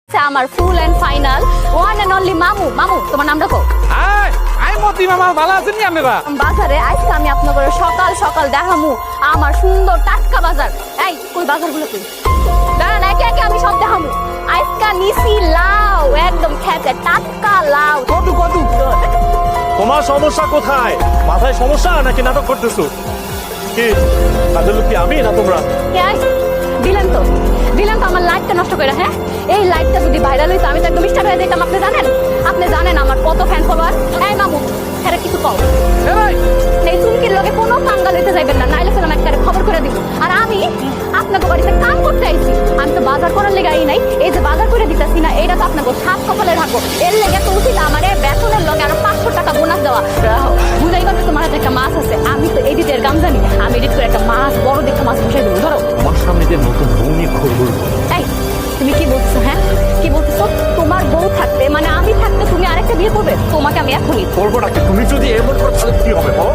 আমার full and final one and only মামু। মামু তোমার নাম রাখো। আই মতি মামা ভালো আছেন নি আপনারা? বাজারে আজকে আমি আপনাদের সকাল সকাল দেখামু আমার সুন্দর টাটকা বাজার। এই কই বাজারগুলো কই? দাঁড়ান একে একে আমি সব দেখামু। আজকে নিছি লাউ, একদম খেতে টাটকা লাউ। কত কত তোমার সমস্যা কোথায়? মাথায় সমস্যা নাকি নাটক করতেছো? কি কাজের লোক কি আমি না তোমরা? দিলেন তো আমার লাইফটা নষ্ট করে। হ্যাঁ, এই লাইফটা যদি ভাইরাল হইতো আমি তো একদম স্টার হয়ে যেতাম। আপনি জানেন আমার কত ফ্যান ফলোয়ার। এই মামু হ্যাঁ কিছু কও। এই চুমকির লগে কোনো পাঙ্গা লইতে যাইবেন না, নাইলে আমি একটা খবর করে দিব। আর আমি আপনাদের বাড়িতে কাম করতে আইছি, আমি তো বাজার করার লেগে আই নাই। এই যে বাজার করে দিতেছি না, এইটা তো আপনাকে সাত কপালে রাখবো। এর লেগে তো উচিত আমার বেতনের লগে আরো 500 টাকা বোনাস দেওয়া। বুঝাই পারছো তোমার হাতে একটা মাছ আছে, আমি তো এডিটের গাম জানি, আমি এডিট করে একটা মাছ বড় দেখে মাছ বসাই দেবো। ধরো আমার সামনে যে নতুন বউ নিয়ে খবর। এই তুমি কি বলছো? হ্যাঁ কি বলছো? তোমার বউ থাকতে মানে আমি থাকতে তুমি আরেকটা বিয়ে করবে? তোমাকে আমি এখনই করবো নাকি? তুমি যদি এমন করো তাহলে কি হবে বলো?